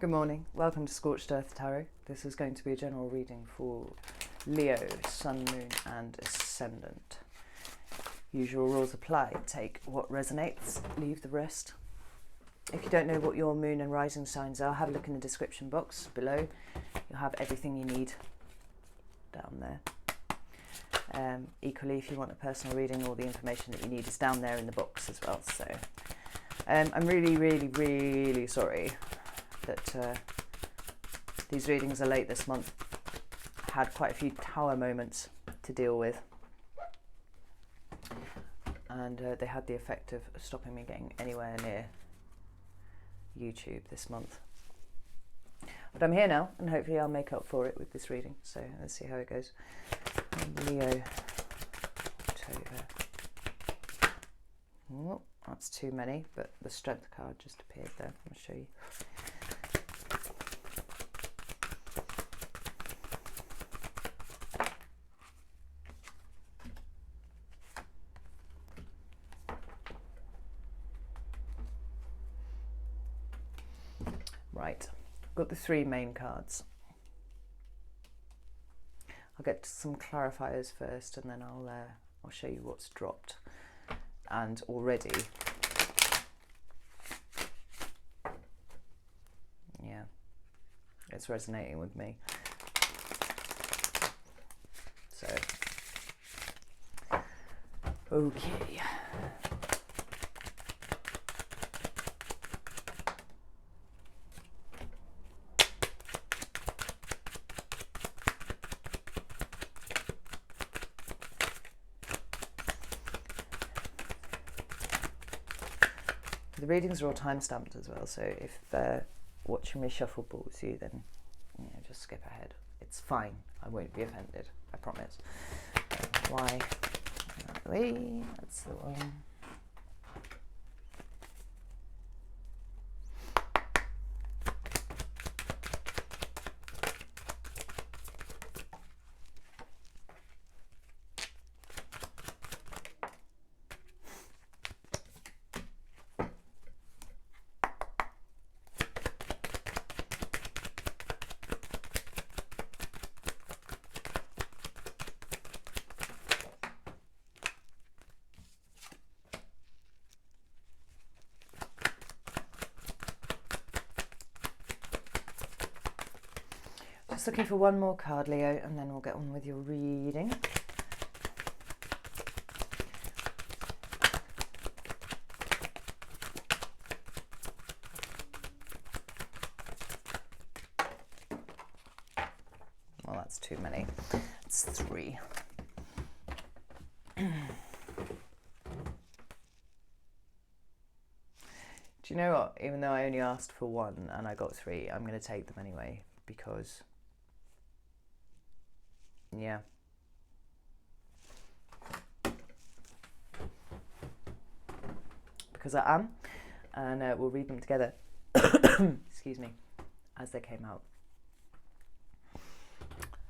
Good morning, welcome to Scorched Earth Tarot. This is going to be a general reading for Leo, Sun, Moon and Ascendant. Usual rules apply. Take what resonates, leave the rest. If you don't know what your moon and rising signs are, have a look in the description box below. You'll have everything you need down there. Equally, if you want a personal reading, all the information that you need is down there in the box as well. So I'm really sorry that these readings are late this month. I had quite a few tower moments to deal with, and they had the effect of stopping me getting anywhere near YouTube this month. But I'm here now, and hopefully I'll make up for it with this reading. So let's see how it goes. Leo, October. Oh, that's too many, but the strength card just appeared there. I'll show you. Right, I've got the three main cards. I'll get to some clarifiers first, and then I'll show you what's dropped. And already, yeah, it's resonating with me. So, okay. The readings are all time-stamped as well, so if watching me shuffle bores you, then just skip ahead. It's fine. I won't be offended. I promise. Why? That's the one. Just looking for one more card, Leo, and then we'll get on with your reading. Well, that's too many. It's three. Do you know what? Even though I only asked for one and I got three, I'm going to take them anyway, because yeah. Because I am, and we'll read them together. Excuse me, as they came out.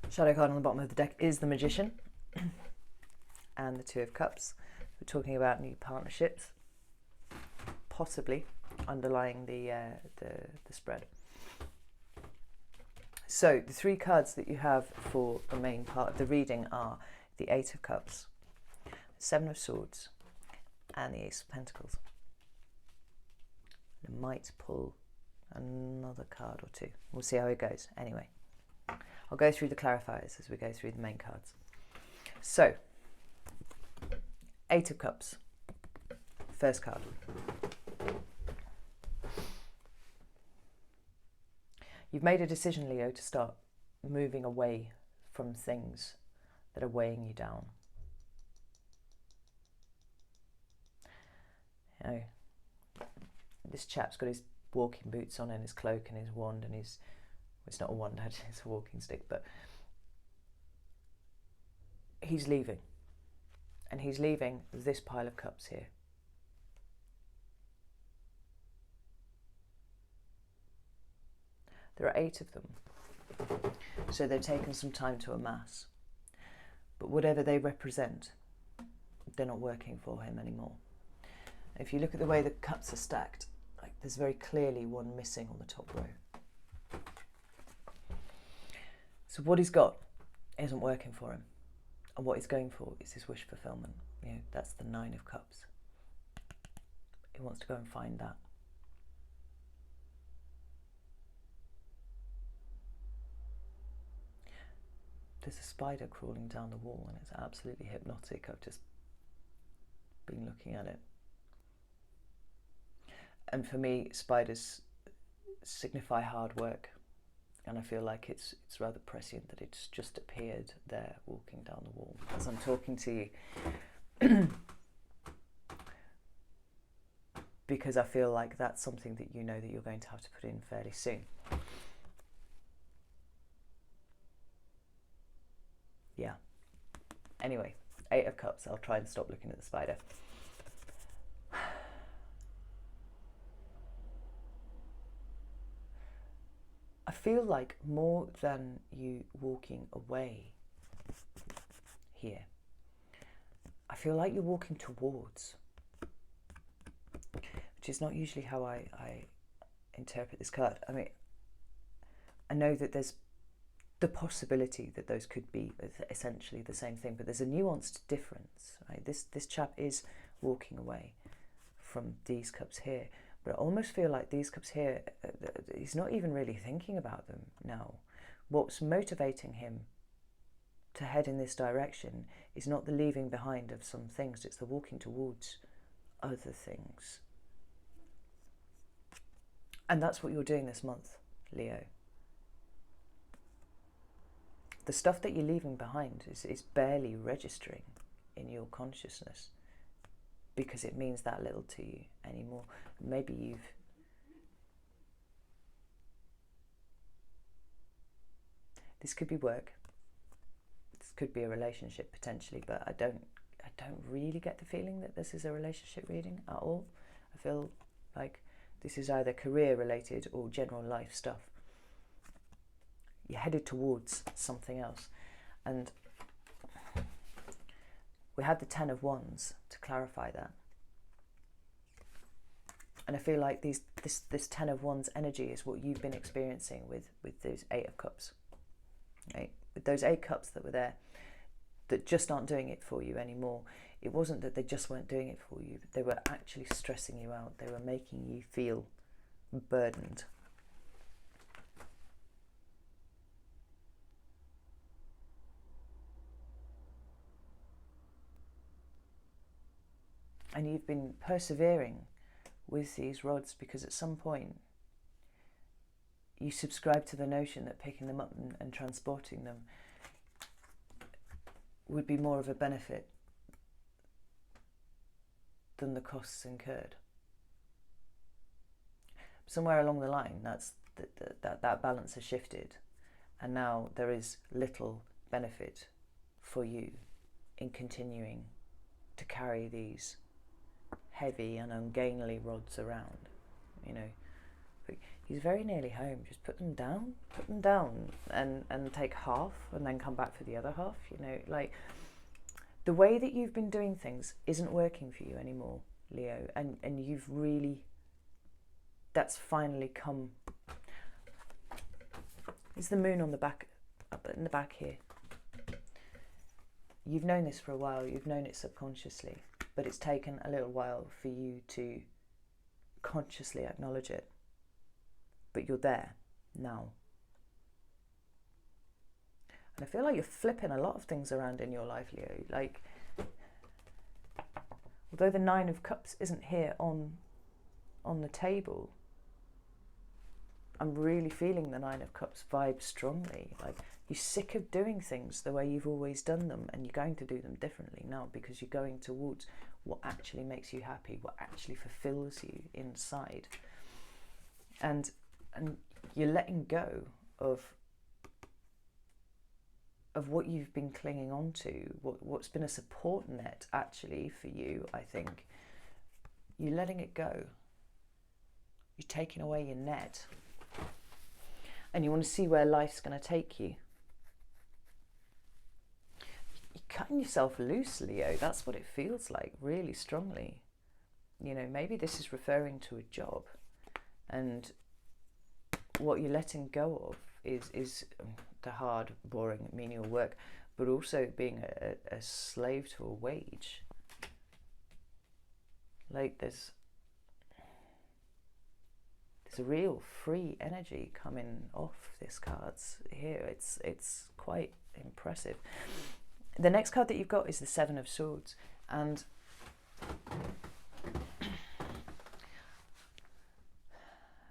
Shadow card on the bottom of the deck is the Magician and the Two of Cups. We're talking about new partnerships, possibly underlying the spread. So the three cards that you have for the main part of the reading are the Eight of Cups, Seven of Swords, and the Ace of Pentacles. I might pull another card or two. We'll see how it goes. Anyway, I'll go through the clarifiers as we go through the main cards. So, Eight of Cups, first card. You've made a decision, Leo, to start moving away from things that are weighing you down. You know, this chap's got his walking boots on and his cloak and his wand and his, well, it's not a wand, it's a walking stick, but he's leaving. And he's leaving this pile of cups here. There are 8 of them, so they've taken some time to amass. But whatever they represent, they're not working for him anymore. If you look at the way the cups are stacked, like there's very clearly one missing on the top row. So what he's got isn't working for him. And what he's going for is his wish fulfillment. You know, that's the 9 of Cups. He wants to go and find that. There's a spider crawling down the wall and it's absolutely hypnotic. I've just been looking at it. And for me, spiders signify hard work. And I feel like it's rather prescient that it's just appeared there walking down the wall as I'm talking to you. Because I feel like that's something that you know that you're going to have to put in fairly soon. Yeah. Anyway, 8 of Cups. I'll try and stop looking at the spider. I feel like more than you walking away here, I feel like you're walking towards, which is not usually how I interpret this card. I mean, I know that there's the possibility that those could be essentially the same thing, but there's a nuanced difference, right? This chap is walking away from these cups here, but I almost feel like these cups here, he's not even really thinking about them now. What's motivating him to head in this direction is not the leaving behind of some things, it's the walking towards other things. And that's what you're doing this month, Leo. The stuff that you're leaving behind is barely registering in your consciousness because it means that little to you anymore. Maybe this could be work, this could be a relationship potentially, but I don't really get the feeling that this is a relationship reading at all. I feel like this is either career related or general life stuff. You're headed towards something else. And we had the 10 of Wands to clarify that. And I feel like this 10 of Wands energy is what you've been experiencing with those 8 of Cups. Right? With those 8 cups that were there, that just aren't doing it for you anymore. It wasn't that they just weren't doing it for you, but they were actually stressing you out. They were making you feel burdened. And you've been persevering with these rods because at some point you subscribe to the notion that picking them up and transporting them would be more of a benefit than the costs incurred. Somewhere along the line, that balance has shifted, and now there is little benefit for you in continuing to carry these heavy and ungainly rods around. You know, but he's very nearly home. Just put them down, and take half, and then come back for the other half. You know, like the way that you've been doing things isn't working for you anymore, Leo, and you've really, that's finally come. It's the moon on the back, up in the back here. You've known this for a while. You've known it subconsciously. But it's taken a little while for you to consciously acknowledge it. But you're there now. And I feel like you're flipping a lot of things around in your life, Leo. Like, although the 9 of Cups isn't here on the table, I'm really feeling the 9 of Cups vibe strongly. Like, you're sick of doing things the way you've always done them, and you're going to do them differently now because you're going towards what actually makes you happy, what actually fulfills you inside. And you're letting go of what you've been clinging on to, what's been a support net actually for you, I think. You're letting it go. You're taking away your net. And you want to see where life's going to take you. You're cutting yourself loose, Leo. That's what it feels like, really strongly. You know, maybe this is referring to a job. And what you're letting go of is to hard, boring, menial work, but also being a slave to a wage. Like there's a real free energy coming off this cards here. It's quite impressive. The next card that you've got is the Seven of Swords, and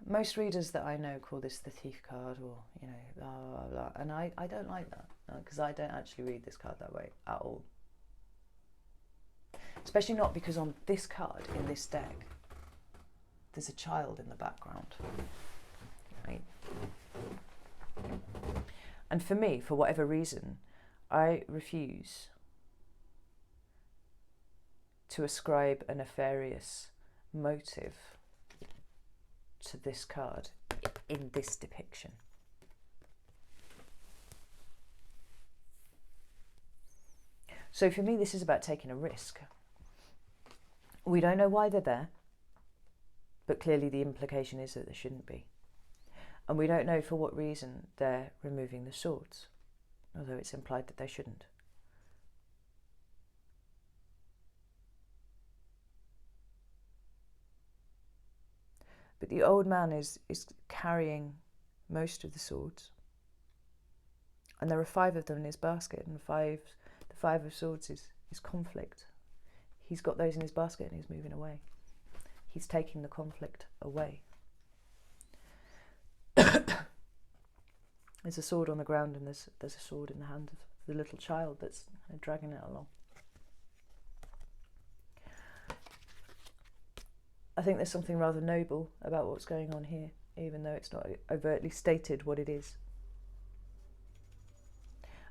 most readers that I know call this the Thief card, or blah blah blah, and I don't like that, because I don't actually read this card that way at all. Especially not because on this card in this deck there's a child in the background, right? And for me, for whatever reason, I refuse to ascribe a nefarious motive to this card in this depiction. So for me, this is about taking a risk. We don't know why they're there, but clearly the implication is that there shouldn't be. And we don't know for what reason they're removing the swords, although it's implied that they shouldn't. But the old man is carrying most of the swords, and there are 5 of them in his basket, and the 5 of swords is conflict. He's got those in his basket and he's moving away. He's taking the conflict away. There's a sword on the ground, and there's a sword in the hand of the little child that's dragging it along. I think there's something rather noble about what's going on here, even though it's not overtly stated what it is.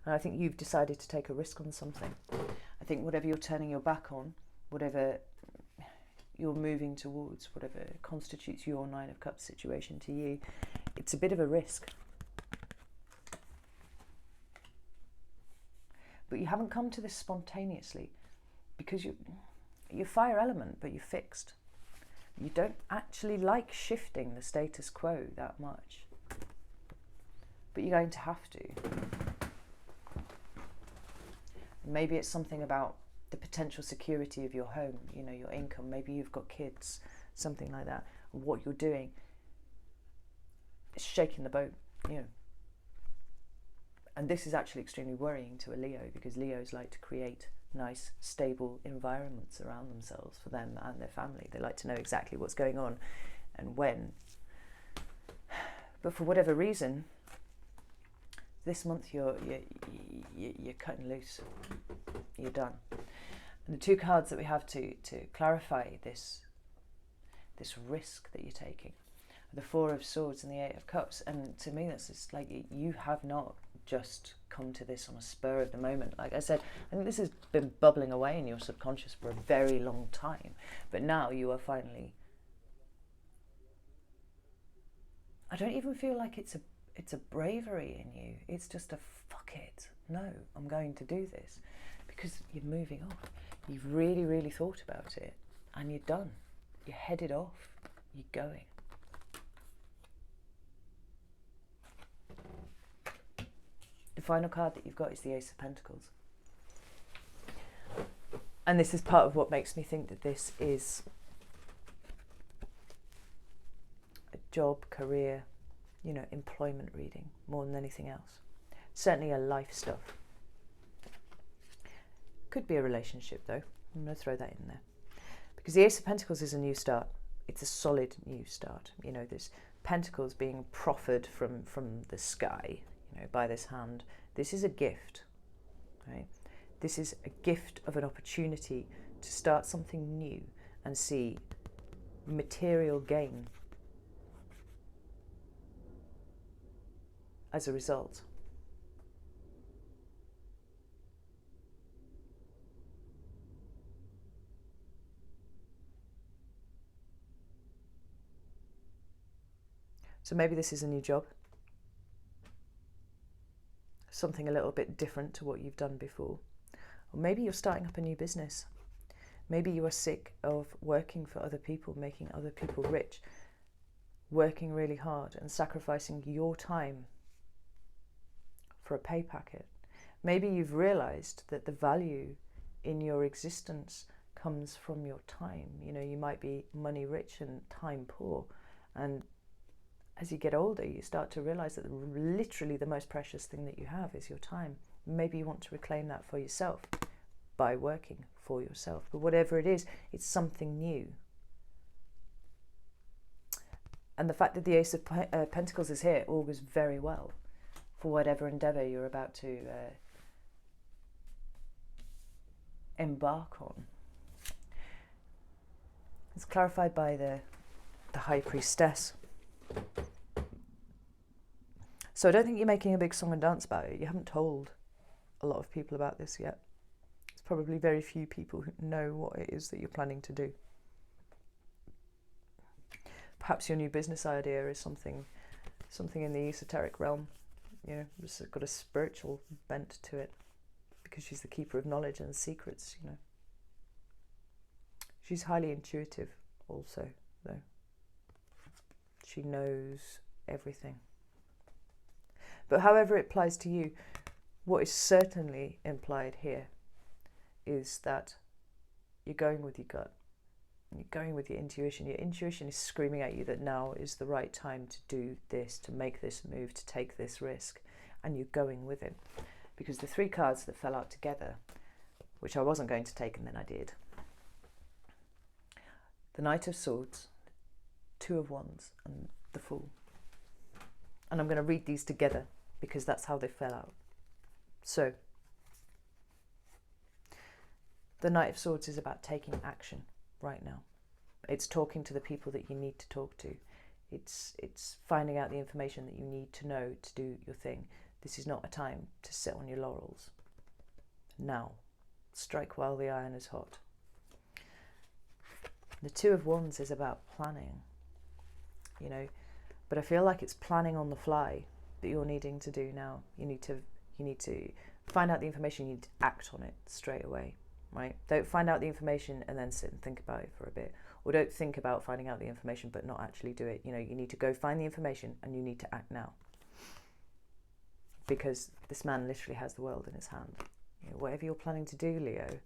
And I think you've decided to take a risk on something. I think whatever you're turning your back on, whatever you're moving towards, whatever constitutes your 9 of Cups situation to you, it's a bit of a risk. But you haven't come to this spontaneously, because you're fire element, but you're fixed. You don't actually like shifting the status quo that much, but you're going to have to. Maybe it's something about the potential security of your home, your income. Maybe you've got kids, something like that. And what you're doing is shaking the boat, And this is actually extremely worrying to a Leo, because Leos like to create nice, stable environments around themselves for them and their family. They like to know exactly what's going on and when. But for whatever reason, this month you're cutting loose. You're done. And the 2 cards that we have to clarify this risk that you're taking are the 4 of Swords and the 8 of Cups. And to me, that's just like, you have not just come to this on a spur of the moment. Like I said, I think this has been bubbling away in your subconscious for a very long time, but now you are finally, I don't even feel like it's a bravery in you. It's just a fuck it. No, I'm going to do this, because you're moving on. You've really, really thought about it, and you're done. You're headed off. You're going. The final card that you've got is the Ace of Pentacles. And this is part of what makes me think that this is a job, career, employment reading more than anything else. Certainly a life stuff. Could be a relationship though. I'm going to throw that in there. Because the Ace of Pentacles is a new start. It's a solid new start. There's pentacles being proffered from the sky, by this hand. This is a gift, right? This is a gift of an opportunity to start something new and see material gain as a result. So maybe this is a new job. Something a little bit different to what you've done before. Or maybe you're starting up a new business. Maybe you are sick of working for other people, making other people rich, working really hard and sacrificing your time for a pay packet. Maybe you've realized that the value in your existence comes from your time. You know, you might be money rich and time poor, and as you get older you start to realize that literally the most precious thing that you have is your time. Maybe you want to reclaim that for yourself by working for yourself, but whatever it is, it's something new. And the fact that the Ace of Pentacles is here augurs very well for whatever endeavour you're about to embark on. It's clarified by the High Priestess. So I don't think you're making a big song and dance about it. You haven't told a lot of people about this yet. There's probably very few people who know what it is that you're planning to do. Perhaps your new business idea is something in the esoteric realm. You know, it's got a spiritual bent to it, because she's the keeper of knowledge and secrets, you know. She's highly intuitive also, though. She knows everything. But however it applies to you, what is certainly implied here is that you're going with your gut. You're going with your intuition. Your intuition is screaming at you that now is the right time to do this, to make this move, to take this risk. And you're going with it. Because the 3 cards that fell out together, which I wasn't going to take and then I did. The Knight of Swords, 2 of Wands, and the Fool. And I'm going to read these together because that's how they fell out. So, the Knight of Swords is about taking action right now. It's talking to the people that you need to talk to. It's finding out the information that you need to know to do your thing. This is not a time to sit on your laurels. Now, strike while the iron is hot. The 2 of Wands is about planning, you know, but I feel like it's planning on the fly that you're needing to do now. You need to find out the information, you need to act on it straight away, right? Don't find out the information and then sit and think about it for a bit, or don't think about finding out the information but not actually do it. You know, you need to go find the information and you need to act now, because this man literally has the world in his hand. You know, whatever you're planning to do, Leo,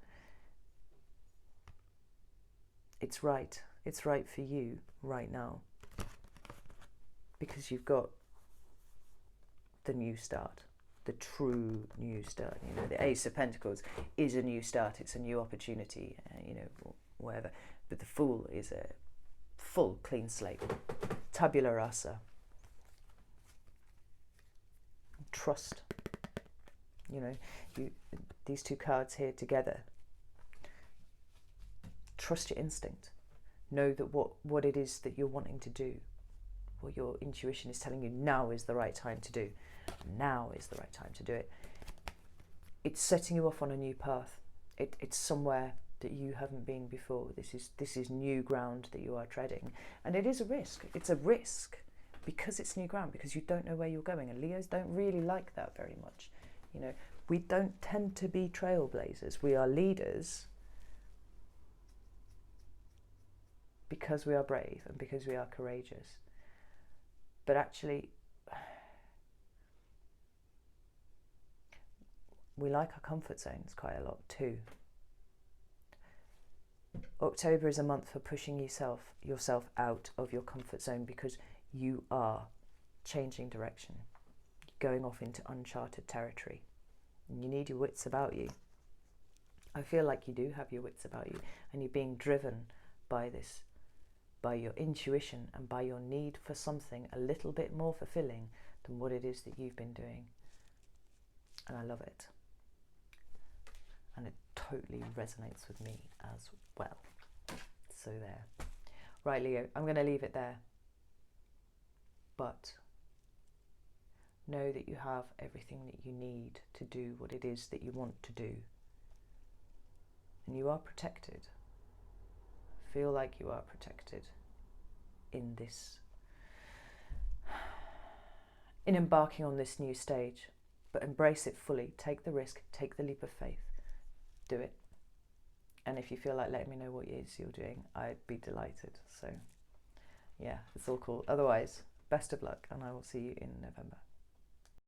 it's right. It's right for you right now, because you've got the new start, the true new start. You know, the Ace of Pentacles is a new start. It's a new opportunity, you know, whatever. But the Fool is a full clean slate, tabula rasa. Trust. You know, these 2 cards here together. Trust your instinct. Know that what it is that you're wanting to do, what your intuition is telling you now is the right time to do. Now is the right time to do it. It's setting you off on a new path. It's somewhere that you haven't been before. This is new ground that you are treading, and it is a risk. It's a risk because it's new ground, because you don't know where you're going, and Leos don't really like that very much. You know, we don't tend to be trailblazers. We are leaders because we are brave and because we are courageous. But actually, we like our comfort zones quite a lot too. October is a month for pushing yourself out of your comfort zone, because you are changing direction, going off into uncharted territory, and you need your wits about you. I feel like you do have your wits about you, and you're being driven by this, by your intuition and by your need for something a little bit more fulfilling than what it is that you've been doing. And I love it. And it totally resonates with me as well. So there. Right, Leo, I'm going to leave it there. But know that you have everything that you need to do what it is that you want to do. And you are protected. Feel like you are protected in embarking on this new stage. But embrace it fully. Take the risk. Take the leap of faith. Do it. And if you feel like letting me know what it is you're doing, I'd be delighted. So yeah, it's all cool. Otherwise, best of luck, and I will see you in November.